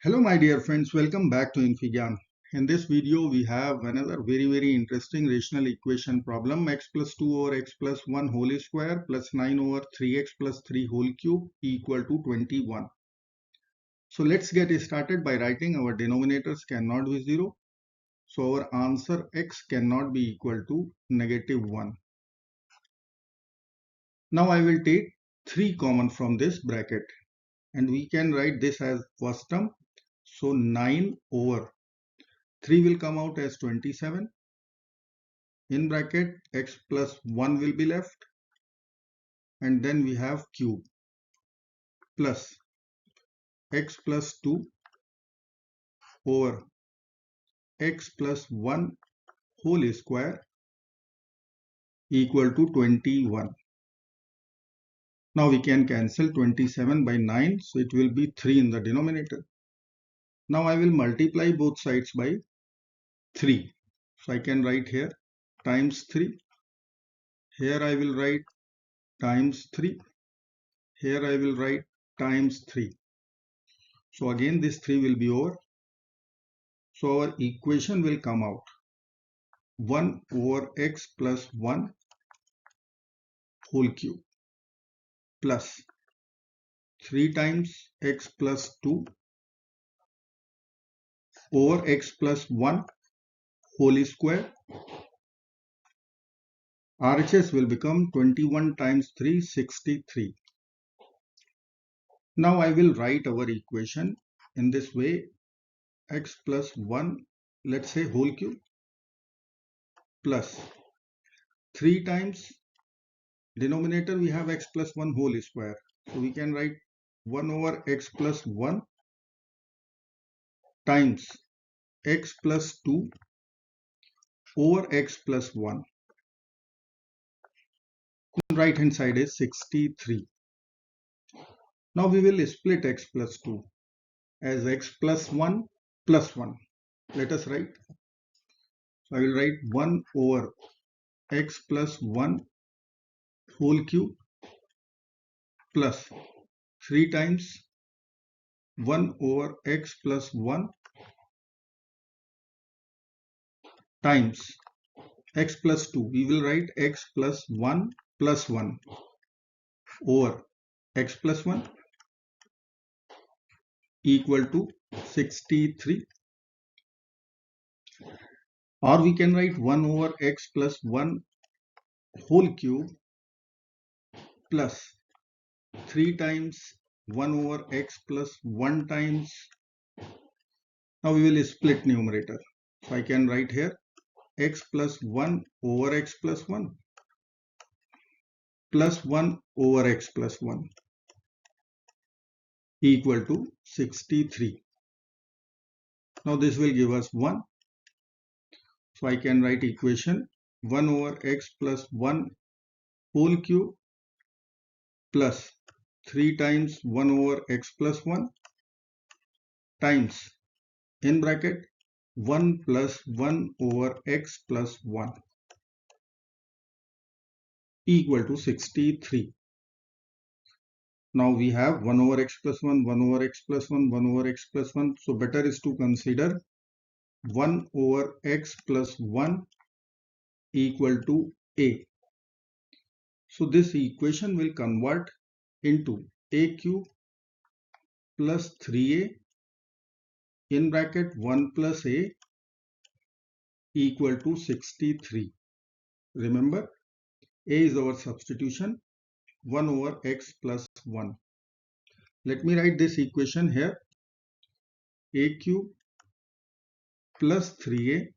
Hello my dear friends, welcome back to InfyGyan. In this video we have another very interesting rational equation problem, x plus 2 over x plus 1 whole square plus 9 over 3x plus 3 whole cube equal to 21. So let's get started by writing our denominators cannot be 0. So our answer x cannot be equal to -1. Now I will take 3 common from this bracket and we can write this as first term. So 9 over 3 will come out as 27. In bracket x plus 1 will be left, and then we have cube plus x plus 2 over x plus 1 whole square equal to 21. Now we can cancel 27 by 9, so it will be 3 in the denominator. Now I will multiply both sides by 3. So I can write here times 3. Here I will write times 3. Here I will write times 3. So again this 3 will be over. So our equation will come out 1 over x plus 1 whole cube plus 3 times x plus 2 over x plus 1 whole square. RHS will become 21 times 3, 63. Now I will write our equation in this way: x plus 1, let's say whole cube, plus 3 times denominator we have x plus 1 whole square. So we can write 1 over x plus 1 times x plus 2 over x plus 1. Right hand side is 63. Now we will split x plus 2 as x plus 1 plus 1. Let us write. So I will write 1 over x plus 1 whole cube plus 3 times 1 over x plus 1 times x plus 2. We will write x plus 1 plus 1 over x plus 1 equal to 63. Or we can write 1 over x plus 1 whole cube plus 3 times 1 over x plus 1 times. Now we will split numerator. So I can write here x plus 1 over x plus 1 plus 1 over x plus 1 equal to 63. Now this will give us 1. So I can write equation 1 over x plus 1 whole cube plus 3 times 1 over x plus 1 times in bracket 1 plus 1 over x plus 1 equal to 63. Now we have 1 over x plus 1, 1 over x plus 1, 1 over x plus 1. So better is to consider 1 over x plus 1 equal to a. So this equation will convert into a cube plus 3a in bracket 1 plus a equal to 63. Remember, a is our substitution, 1 over x plus 1. Let me write this equation here: a cube plus 3a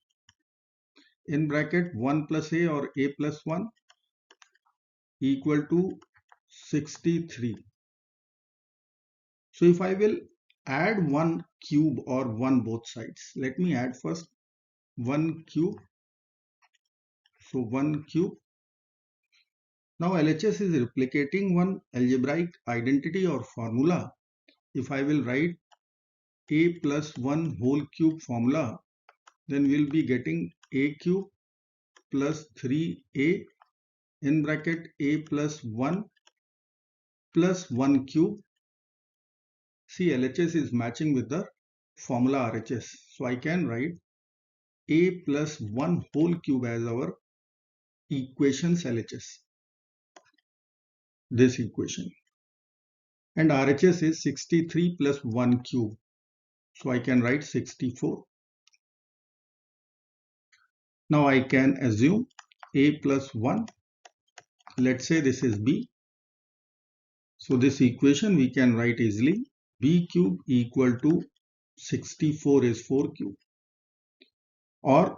in bracket 1 plus a or a plus 1 equal to 63. So if I will add 1 cube or 1 both sides, let me add first 1 cube. So 1 cube. Now LHS is replicating one algebraic identity or formula. If I will write a plus 1 whole cube formula, then we'll be getting a cube plus 3a in bracket a plus 1 plus 1 cube. See, LHS is matching with the formula RHS. So I can write a plus 1 whole cube as our equations LHS. This equation. And RHS is 63 plus 1 cube. So I can write 64. Now I can assume a plus 1. Let's say this is b. So this equation we can write easily. B cube equal to 64 is 4 cube. Or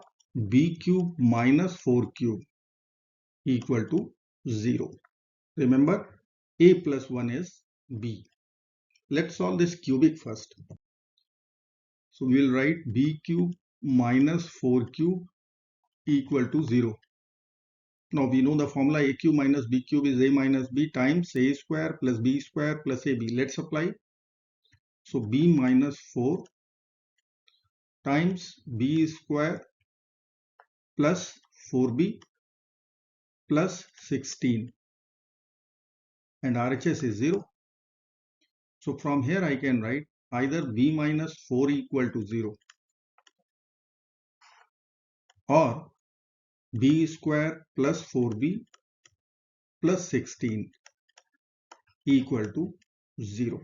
b cube minus 4 cube equal to 0. Remember, a plus 1 is b. Let's solve this cubic first. So we will write b cube minus 4 cube equal to 0. Now we know the formula a cube minus b cube is a minus b times a square plus b square plus ab. Let's apply. So b minus 4 times b square plus 4b plus 16. And RHS is 0. So from here I can write either b minus 4 equal to 0 or b square plus 4b plus 16 equal to 0.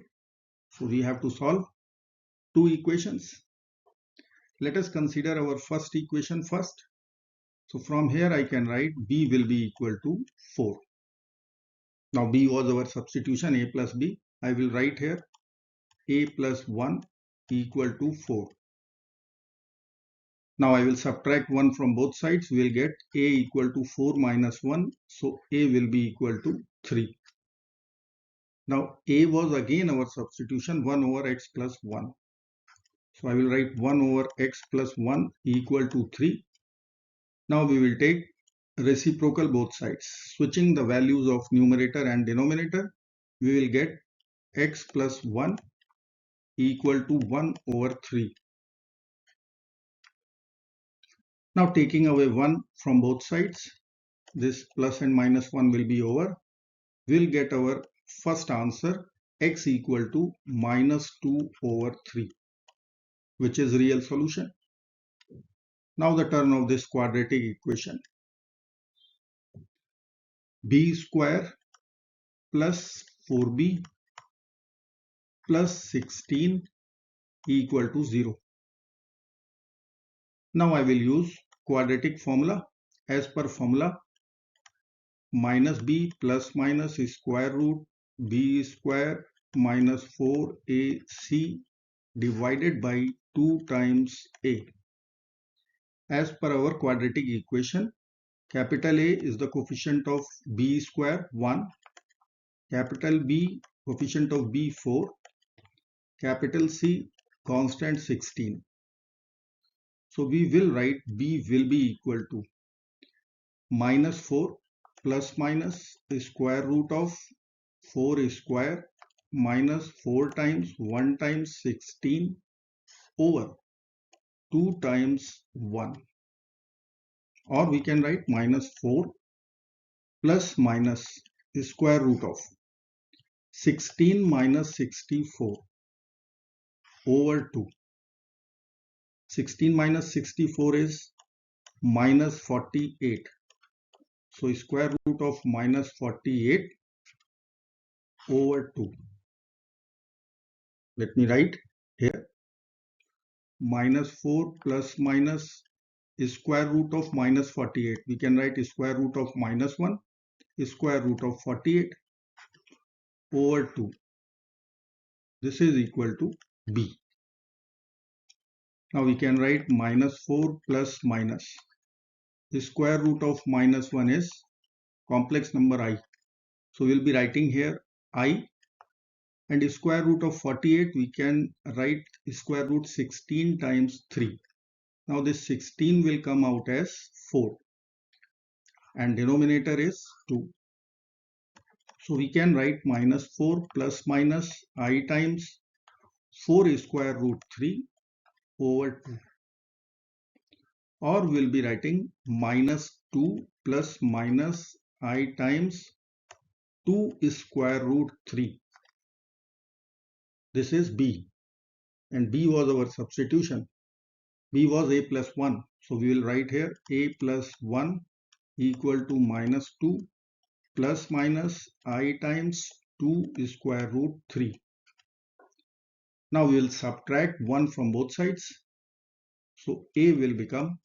So we have to solve two equations. Let us consider our first equation first. So from here I can write b will be equal to 4. Now b was our substitution a plus b. I will write here a plus 1 equal to 4. Now I will subtract 1 from both sides. We will get a equal to 4 minus 1. So a will be equal to 3. Now a was again our substitution 1 over x plus 1. So I will write 1 over x plus 1 equal to 3. Now we will take reciprocal both sides. Switching the values of numerator and denominator, we will get x plus 1 equal to 1 over 3. Now taking away 1 from both sides, this plus and minus 1 will be over. We'll get our first answer x equal to minus 2 over 3, which is real solution. Now the turn of this quadratic equation. B square plus 4b plus 16 equal to 0. Now I will use quadratic formula. As per formula, minus b plus minus square root b square minus 4ac divided by 2 times a. As per our quadratic equation, capital A is the coefficient of b square 1, capital B coefficient of b 4, capital C constant 16. So we will write b will be equal to minus 4 plus minus square root of 4 square minus 4 times 1 times 16 over 2 times 1. Or we can write minus 4 plus minus square root of 16 minus 64 over 2. 16 minus 64 is minus 48. So square root of minus 48 over 2. Let me write here minus 4 plus minus square root of minus 48. We can write square root of minus 1, square root of 48 over 2. This is equal to b. Now we can write minus 4 plus minus. The square root of minus 1 is complex number I. So we will be writing here I, and square root of 48 we can write square root 16 times 3. Now this 16 will come out as 4 and denominator is 2. So we can write minus 4 plus minus I times 4 square root 3 over 2. Or we will be writing minus 2 plus minus I times 2 square root 3. This is b. and b was our substitution. B was a plus 1. So we will write here a plus 1 equal to minus 2 plus minus I times 2 square root 3. Now we will subtract 1 from both sides. So a will become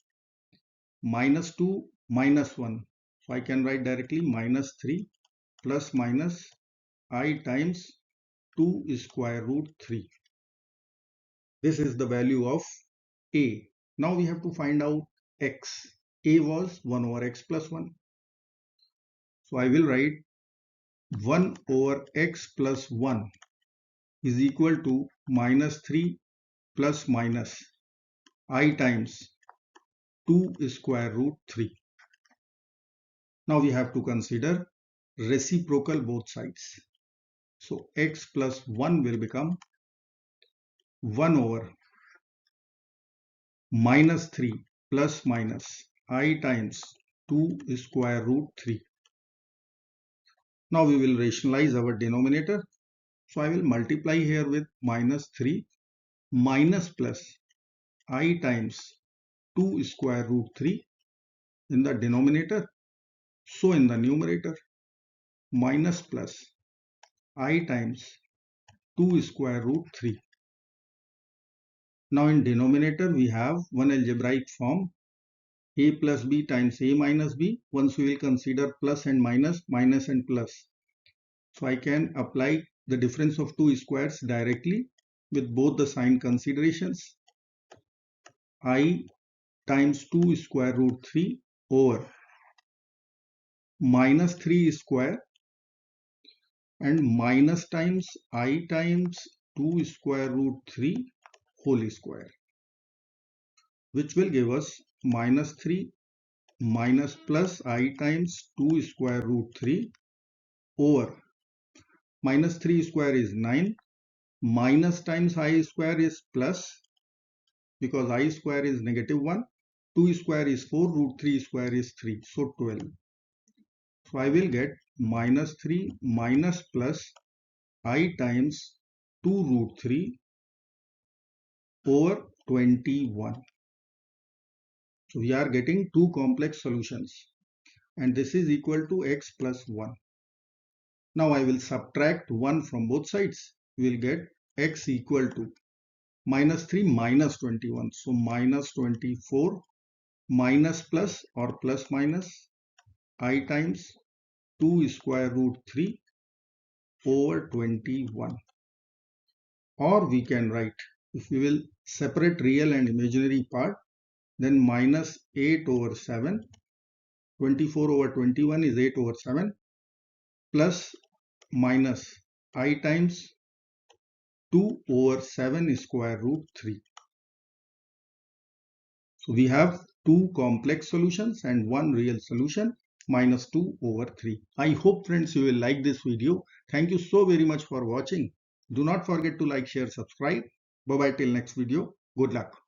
minus 2 minus 1. So I can write directly minus 3 plus minus I times 2 square root 3. This is the value of a. Now we have to find out x. A was 1 over x plus 1. So I will write 1 over x plus 1 is equal to minus 3 plus minus I times 2 square root 3. Now we have to consider reciprocal both sides. So x plus 1 will become 1 over minus 3 plus minus I times 2 square root 3. Now we will rationalize our denominator. So I will multiply here with minus 3 minus plus I times 2 square root 3 in the denominator. So in the numerator, minus plus I times 2 square root 3. Now in denominator we have one algebraic form, a plus b times a minus b. Once we will consider plus and minus, minus and plus. So I can apply the difference of two squares directly with both the sign considerations. I times 2 square root 3 over minus 3 square and minus times I times 2 square root 3 whole square, which will give us minus 3 minus plus I times 2 square root 3 over minus 3 square is 9, minus times I square is plus, because I square is negative 1, 2 square is 4, root 3 square is 3, so 12. So I will get minus 3 minus plus I times 2 root 3 over 21. So we are getting two complex solutions, and this is equal to x plus 1. Now I will subtract 1 from both sides. We will get x equal to minus 3 minus 21. So minus 24 minus plus or plus minus I times 2 square root 3 over 21. Or we can write, if we will separate real and imaginary part, then minus 8 over 7, 24 over 21 is 8 over 7, plus minus I times 2 over 7 square root 3. So we have two complex solutions and one real solution, minus 2 over 3. I hope friends you will like this video. Thank you so very much for watching. Do not forget to like, share, subscribe. Bye bye till next video. Good luck.